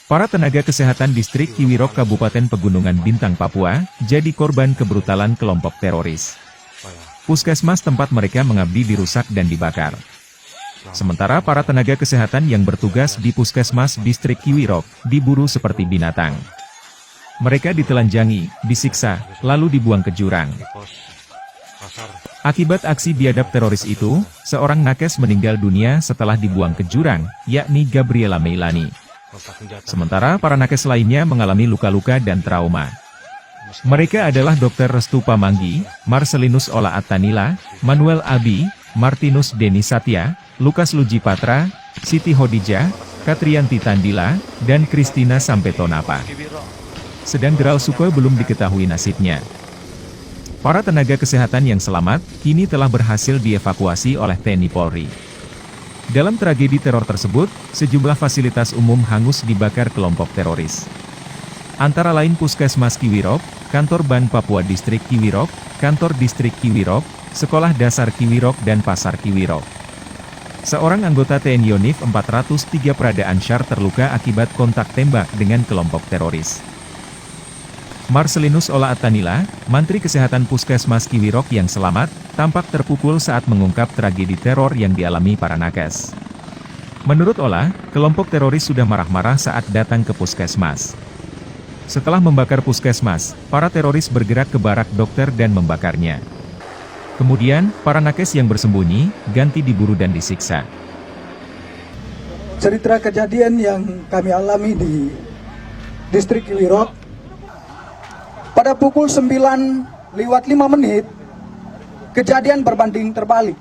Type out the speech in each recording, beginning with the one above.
Para tenaga kesehatan distrik Kiwirok Kabupaten Pegunungan Bintang Papua, jadi korban kebrutalan kelompok teroris. Puskesmas tempat mereka mengabdi dirusak dan dibakar. Sementara para tenaga kesehatan yang bertugas di Puskesmas distrik Kiwirok, diburu seperti binatang. Mereka ditelanjangi, disiksa, lalu dibuang ke jurang. Akibat aksi biadab teroris itu, seorang nakes meninggal dunia setelah dibuang ke jurang, yakni Gabriela Meilani. Sementara para nakes lainnya mengalami luka-luka dan trauma. Mereka adalah Dr. Restu Pamanggi, Marcelinus Ola Attanila, Manuel Abi, Martinus Deni Satya, Lukas Luji Patra, Siti Hodijah, Katrianti Tandila, dan Kristina Sampetonapa. Sedang Geral Suko belum diketahui nasibnya. Para tenaga kesehatan yang selamat, kini telah berhasil dievakuasi oleh TNI Polri. Dalam tragedi teror tersebut, sejumlah fasilitas umum hangus dibakar kelompok teroris. Antara lain Puskesmas Kiwirok, Kantor Ban Papua Distrik Kiwirok, Kantor Distrik Kiwirok, Sekolah Dasar Kiwirok dan Pasar Kiwirok. Seorang anggota TNI Yonif 403 Prada Ansyar terluka akibat kontak tembak dengan kelompok teroris. Marcelinus Ola Attanila, Mantri Kesehatan Puskesmas Kiwirok yang selamat, tampak terpukul saat mengungkap tragedi teror yang dialami para nakes. Menurut Ola, kelompok teroris sudah marah-marah saat datang ke puskesmas. Setelah membakar puskesmas, para teroris bergerak ke barak dokter dan membakarnya. Kemudian, para nakes yang bersembunyi, ganti diburu dan disiksa. Cerita kejadian yang kami alami di distrik Kiwirok, pada pukul 9:05, kejadian berbanding terbalik.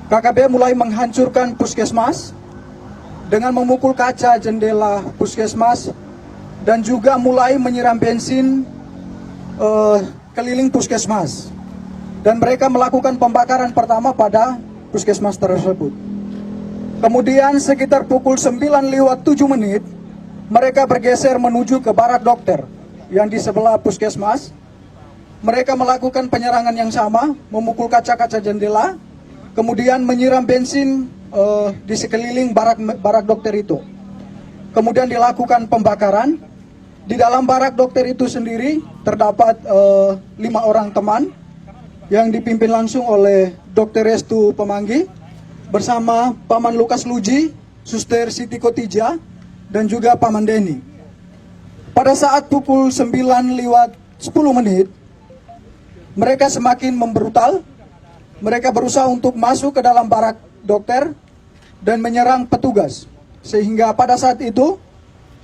KKB mulai menghancurkan puskesmas dengan memukul kaca jendela puskesmas dan juga mulai menyiram bensin keliling puskesmas. Dan mereka melakukan pembakaran pertama pada puskesmas tersebut. Kemudian sekitar pukul 9:07, mereka bergeser menuju ke barak dokter yang di sebelah puskesmas. Mereka melakukan penyerangan yang sama, memukul kaca-kaca jendela, kemudian menyiram bensin di sekeliling barak dokter itu. Kemudian dilakukan pembakaran. Di dalam barak dokter itu sendiri terdapat 5 orang teman yang dipimpin langsung oleh Dr. Restu Pamanggi bersama Paman Lukas Luji, Suster Siti Kotija, dan juga Paman Deni. Pada saat pukul 9:10, mereka semakin membrutal. Mereka berusaha untuk masuk ke dalam barak dokter dan menyerang petugas. Sehingga pada saat itu,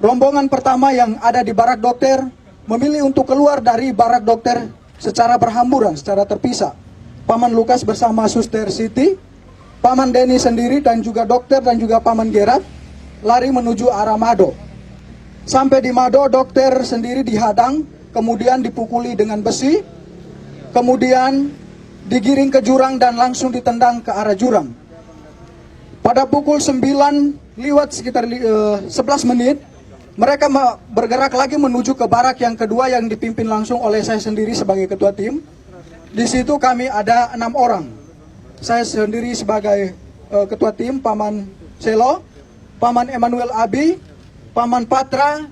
rombongan pertama yang ada di barak dokter memilih untuk keluar dari barak dokter secara berhamburan, secara terpisah. Paman Lukas bersama Suster Siti, Paman Deni sendiri dan juga dokter dan juga Paman Gerat lari menuju arah Mado. Sampai di Mado, dokter sendiri dihadang, kemudian dipukuli dengan besi, kemudian digiring ke jurang dan langsung ditendang ke arah jurang. Pada pukul 9 sekitar 11 menit, mereka bergerak lagi menuju ke barak yang kedua yang dipimpin langsung oleh saya sendiri sebagai ketua tim. Di situ kami ada 6 orang. Saya sendiri sebagai ketua tim, Paman Selo, Paman Emmanuel Abi, Paman Patra,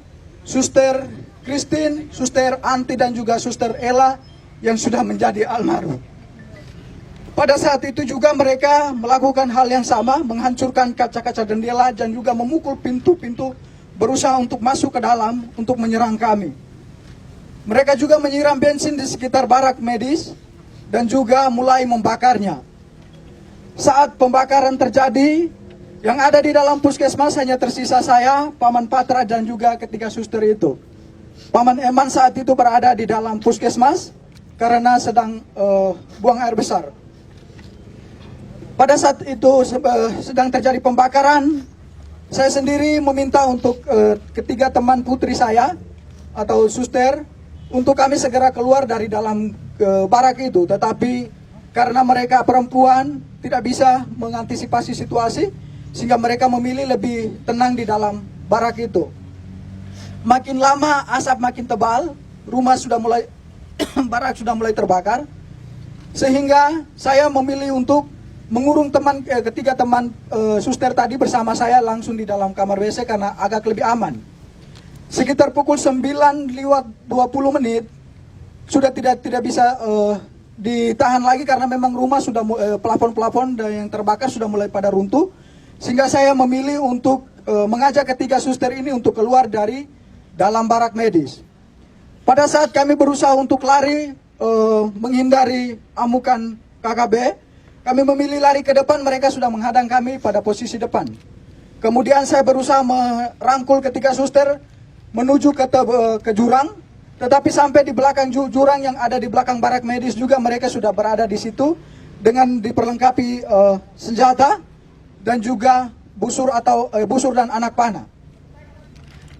Suster Christine, Suster Anti dan juga Suster Ella yang sudah menjadi almarhum. Pada saat itu juga mereka melakukan hal yang sama, menghancurkan kaca-kaca jendela dan juga memukul pintu-pintu, berusaha untuk masuk ke dalam untuk menyerang kami. Mereka juga menyiram bensin di sekitar barak medis dan juga mulai membakarnya. Saat pembakaran terjadi, yang ada di dalam puskesmas hanya tersisa saya, Paman Patra dan juga ketiga suster itu. Paman Eman saat itu berada di dalam puskesmas karena sedang buang air besar. Pada saat itu sedang terjadi pembakaran, saya sendiri meminta untuk ketiga teman putri saya atau suster untuk kami segera keluar dari dalam barak itu. Tetapi karena mereka perempuan tidak bisa mengantisipasi situasi, sehingga mereka memilih lebih tenang di dalam barak itu. Makin lama asap makin tebal, rumah sudah mulai, barak sudah mulai terbakar. Sehingga saya memilih untuk mengurung ketiga teman suster tadi bersama saya langsung di dalam kamar WC karena agak lebih aman. Sekitar pukul 9:20 sudah tidak bisa ditahan lagi karena memang rumah sudah plafon-plafon yang terbakar sudah mulai pada runtuh, sehingga saya memilih untuk mengajak ketiga suster ini untuk keluar dari dalam barak medis. Pada saat kami berusaha untuk lari menghindari amukan KKB, kami memilih lari ke depan, mereka sudah menghadang kami pada posisi depan. Kemudian saya berusaha merangkul ketiga suster menuju ke jurang, tetapi sampai di belakang jurang yang ada di belakang barak medis juga mereka sudah berada di situ dengan diperlengkapi senjata dan juga busur dan anak panah.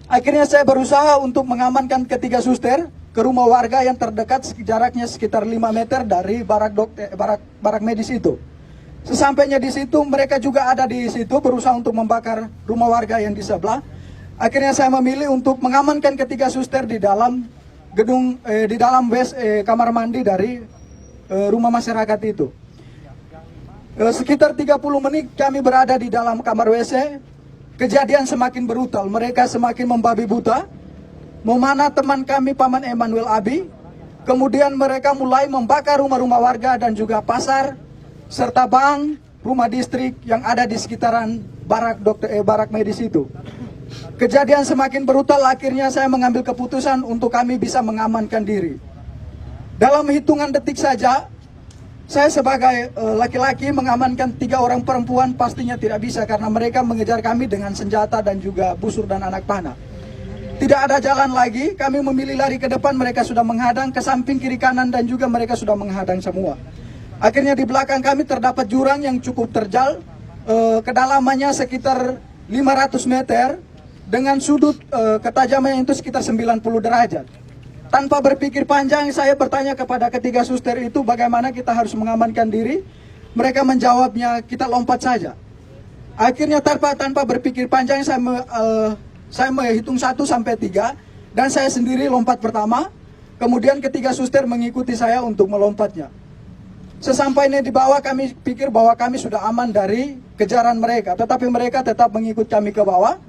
Akhirnya saya berusaha untuk mengamankan ketiga suster ke rumah warga yang terdekat, jaraknya sekitar 5 meter dari barak medis itu. Sesampainya di situ, mereka juga ada di situ berusaha untuk membakar rumah warga yang di sebelah. Akhirnya saya memilih untuk mengamankan ketiga suster di dalam gedung, di dalam kamar mandi dari rumah masyarakat itu. Sekitar 30 menit kami berada di dalam kamar WC. Kejadian semakin brutal, mereka semakin membabi buta, memanah teman kami Paman Emmanuel Abi. Kemudian mereka mulai membakar rumah-rumah warga dan juga pasar, serta bank, rumah distrik yang ada di sekitaran barak medis itu. Kejadian semakin brutal, akhirnya saya mengambil keputusan untuk kami bisa mengamankan diri. Dalam hitungan detik saja, saya sebagai laki-laki mengamankan 3 orang perempuan pastinya tidak bisa karena mereka mengejar kami dengan senjata dan juga busur dan anak panah. Tidak ada jalan lagi, kami memilih lari ke depan, mereka sudah menghadang, ke samping kiri kanan dan juga mereka sudah menghadang semua. Akhirnya di belakang kami terdapat jurang yang cukup terjal, kedalamannya sekitar 500 meter dengan sudut ketajaman itu sekitar 90 derajat. Tanpa berpikir panjang, saya bertanya kepada ketiga suster itu bagaimana kita harus mengamankan diri. Mereka menjawabnya, kita lompat saja. Akhirnya tanpa berpikir panjang, saya menghitung 1 sampai 3 dan saya sendiri lompat pertama. Kemudian ketiga suster mengikuti saya untuk melompatnya. Sesampainya di bawah, kami pikir bahwa kami sudah aman dari kejaran mereka, tetapi mereka tetap mengikut kami ke bawah.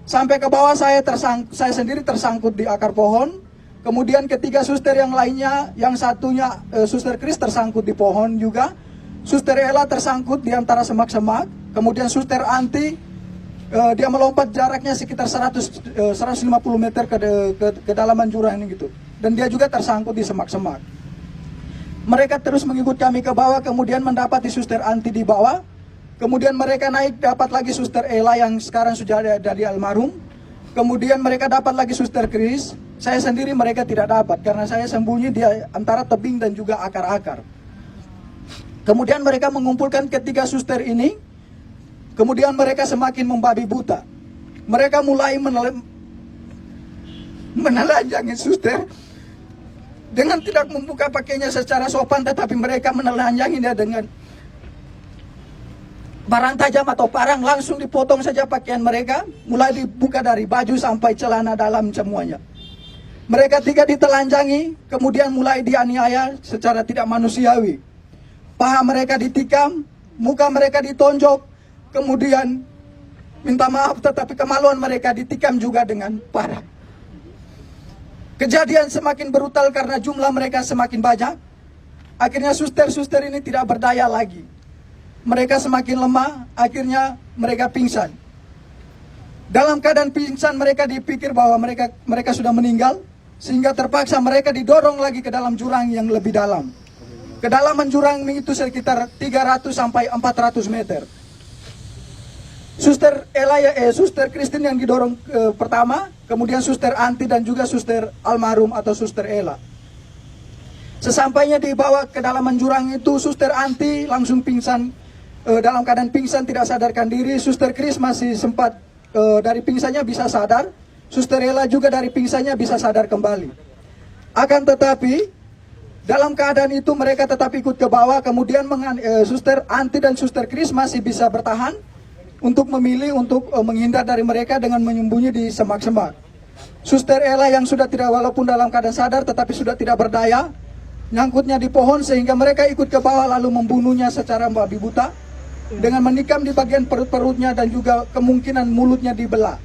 Sampai ke bawah saya sendiri tersangkut di akar pohon. Kemudian ketiga suster yang lainnya, yang satunya suster Kris tersangkut di pohon juga. Suster Ella tersangkut di antara semak-semak. Kemudian suster Anti, dia melompat jaraknya sekitar 150 meter ke kedalaman jurang ini gitu. Dan dia juga tersangkut di semak-semak. Mereka terus mengikut kami ke bawah, kemudian mendapati suster Anti di bawah. Kemudian mereka naik, dapat lagi suster Ella yang sekarang sudah ada di almarhum. Kemudian mereka dapat lagi suster Kris. Saya sendiri mereka tidak dapat karena saya sembunyi di antara tebing dan juga akar-akar. Kemudian mereka mengumpulkan ketiga suster ini. Kemudian mereka semakin membabi buta. Mereka mulai menelanjangi suster dengan tidak membuka pakainya secara sopan, tetapi mereka menelanjanginya dengan barang tajam atau parang, langsung dipotong saja pakaian mereka, mulai dibuka dari baju sampai celana dalam semuanya. Mereka 3 ditelanjangi, kemudian mulai dianiaya secara tidak manusiawi. Paha mereka ditikam, muka mereka ditonjok, kemudian minta maaf tetapi kemaluan mereka ditikam juga dengan parah. Kejadian semakin brutal karena jumlah mereka semakin banyak. Akhirnya suster-suster ini tidak berdaya lagi. Mereka semakin lemah, akhirnya mereka pingsan. Dalam keadaan pingsan mereka dipikir bahwa mereka sudah meninggal, sehingga terpaksa mereka didorong lagi ke dalam jurang yang lebih dalam. Kedalaman jurang itu sekitar 300 sampai 400 meter. Suster Suster Christine yang didorong pertama, kemudian Suster Anti dan juga Suster almarhum atau Suster Ella. Sesampainya di bawah kedalaman jurang itu, Suster Anti langsung pingsan, dalam keadaan pingsan tidak sadarkan diri. Suster Kris masih sempat dari pingsannya bisa sadar. Suster Ella juga dari pingsannya bisa sadar kembali. Akan tetapi dalam keadaan itu mereka tetap ikut ke bawah. Kemudian Suster Anti dan Suster Kris masih bisa bertahan untuk memilih untuk menghindar dari mereka dengan menyembunyi di semak-semak. Suster Ella yang sudah tidak, walaupun dalam keadaan sadar tetapi sudah tidak berdaya, nyangkutnya di pohon sehingga mereka ikut ke bawah lalu membunuhnya secara membabi buta. dengan menikam di bagian perut-perutnya dan juga kemungkinan mulutnya dibelah.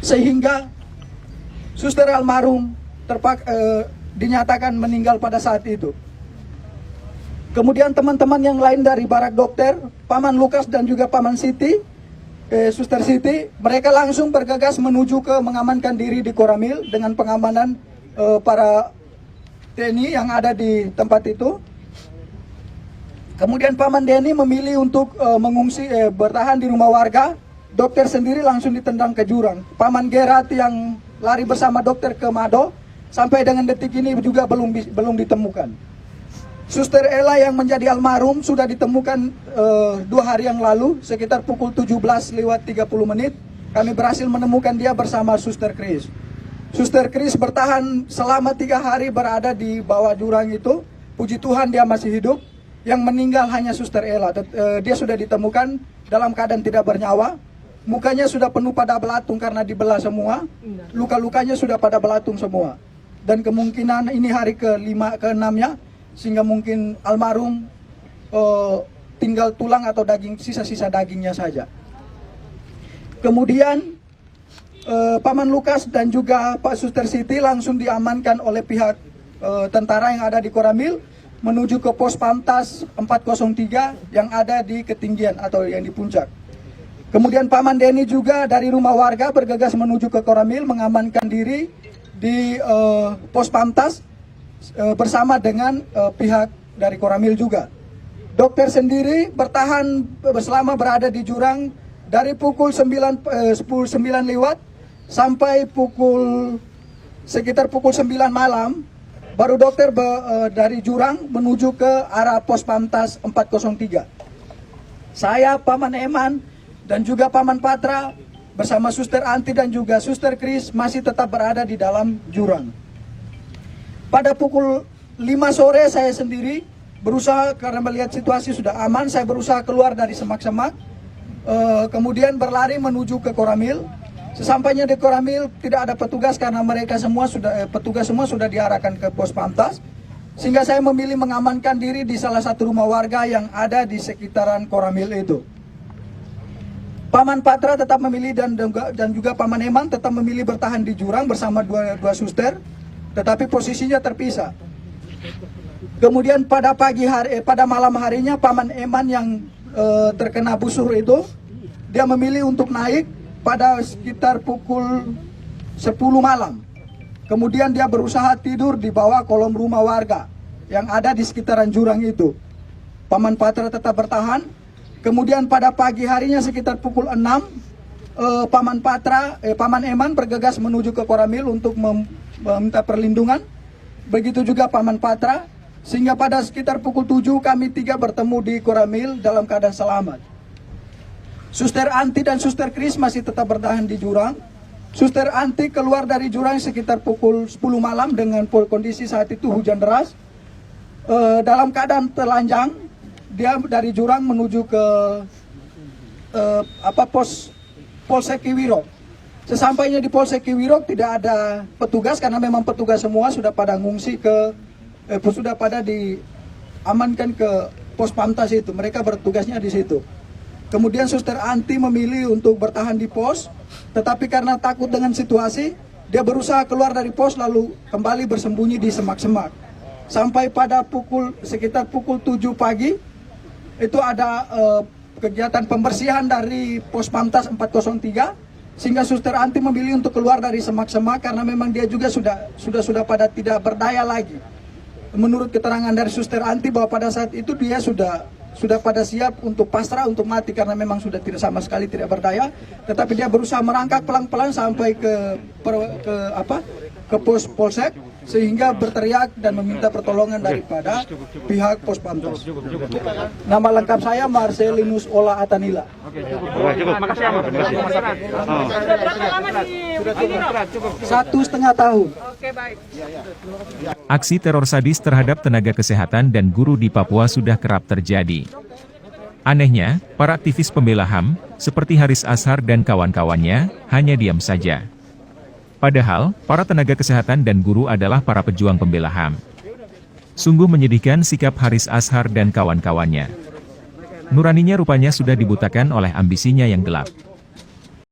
Sehingga suster almarhum dinyatakan meninggal pada saat itu. Kemudian teman-teman yang lain dari barak dokter, Paman Lukas dan juga Paman Siti, Suster Siti, mereka langsung bergegas menuju ke mengamankan diri di Koramil dengan pengamanan para TNI yang ada di tempat itu. Kemudian Paman Denny memilih untuk mengungsi, bertahan di rumah warga. Dokter sendiri langsung ditendang ke jurang. Paman Gerat yang lari bersama dokter ke Mado, sampai dengan detik ini juga belum ditemukan. Suster Ella yang menjadi almarhum sudah ditemukan 2 hari yang lalu, sekitar pukul 17:30. Kami berhasil menemukan dia bersama Suster Chris. Suster Chris bertahan selama 3 hari berada di bawah jurang itu. Puji Tuhan dia masih hidup. Yang meninggal hanya Suster Ella. Dia sudah ditemukan dalam keadaan tidak bernyawa. Mukanya sudah penuh pada belatung karena dibelah semua. Luka-lukanya sudah pada belatung semua. Dan kemungkinan ini hari ke-5, ke-6-nya. Sehingga mungkin almarhum tinggal tulang atau daging, sisa-sisa dagingnya saja. Kemudian Paman Lukas dan juga Pak Suster Siti langsung diamankan oleh pihak tentara yang ada di Koramil menuju ke pos Pantas 403 yang ada di ketinggian atau yang di puncak. Kemudian Paman Denny juga dari rumah warga bergegas menuju ke Koramil mengamankan diri di pos Pantas bersama dengan pihak dari Koramil juga. Dokter sendiri bertahan selama berada di jurang dari pukul 9 lewat sampai sekitar pukul 9 malam. Baru dokter dari jurang menuju ke arah pos Pantas 403. Saya, Paman Eman, dan juga Paman Patra bersama Suster Anti dan juga Suster Chris masih tetap berada di dalam jurang. Pada pukul 5 sore saya sendiri berusaha, karena melihat situasi sudah aman, saya berusaha keluar dari semak-semak, kemudian berlari menuju ke Koramil. Sesampainya di Koramil tidak ada petugas karena petugas semua sudah diarahkan ke pos Pantas, sehingga saya memilih mengamankan diri di salah satu rumah warga yang ada di sekitaran Koramil itu. Paman Patra tetap memilih dan juga Paman Eman tetap memilih bertahan di jurang bersama dua suster. Tetapi posisinya terpisah. Kemudian pada malam harinya Paman Eman yang terkena busur itu, dia memilih untuk naik pada sekitar pukul 10 malam. Kemudian dia berusaha tidur di bawah kolom rumah warga yang ada di sekitaran jurang itu. Paman Patra tetap bertahan. Kemudian pada pagi harinya sekitar pukul 6, Paman Eman bergegas menuju ke Koramil untuk meminta perlindungan. Begitu juga Paman Patra, sehingga pada sekitar pukul 7 kami 3 bertemu di Koramil dalam keadaan selamat. Suster Anti dan Suster Chris masih tetap bertahan di jurang. Suster Anti keluar dari jurang sekitar pukul 10 malam dengan kondisi saat itu hujan deras. Dalam keadaan telanjang, dia dari jurang menuju ke Polsek Kiwirok. Sesampainya di Polsek Kiwirok tidak ada petugas karena memang petugas semua sudah pada ngungsi sudah pada diamankan ke pos Pantas itu. Mereka bertugasnya di situ. Kemudian Suster Anti memilih untuk bertahan di pos, tetapi karena takut dengan situasi, dia berusaha keluar dari pos lalu kembali bersembunyi di semak-semak. Sampai pada sekitar pukul 7 pagi, itu ada kegiatan pembersihan dari pos Pantas 403, sehingga Suster Anti memilih untuk keluar dari semak-semak karena memang dia juga sudah pada tidak berdaya lagi. Menurut keterangan dari Suster Anti bahwa pada saat itu dia sudah pada siap untuk pasrah, untuk mati karena memang sudah tidak sama sekali tidak berdaya, tetapi dia berusaha merangkak pelan-pelan sampai ke pos Polsek sehingga berteriak dan meminta pertolongan daripada pihak pos Pantas. Nama lengkap saya Marcelinus Ola Atanila. Cukup. Makasih. 1,5 tahun. Oke, baik. Aksi teror sadis terhadap tenaga kesehatan dan guru di Papua sudah kerap terjadi. Anehnya, para aktivis pembela HAM, seperti Haris Azhar dan kawan-kawannya, hanya diam saja. Padahal, para tenaga kesehatan dan guru adalah para pejuang pembela HAM. Sungguh menyedihkan sikap Haris Azhar dan kawan-kawannya. Nuraninya rupanya sudah dibutakan oleh ambisinya yang gelap.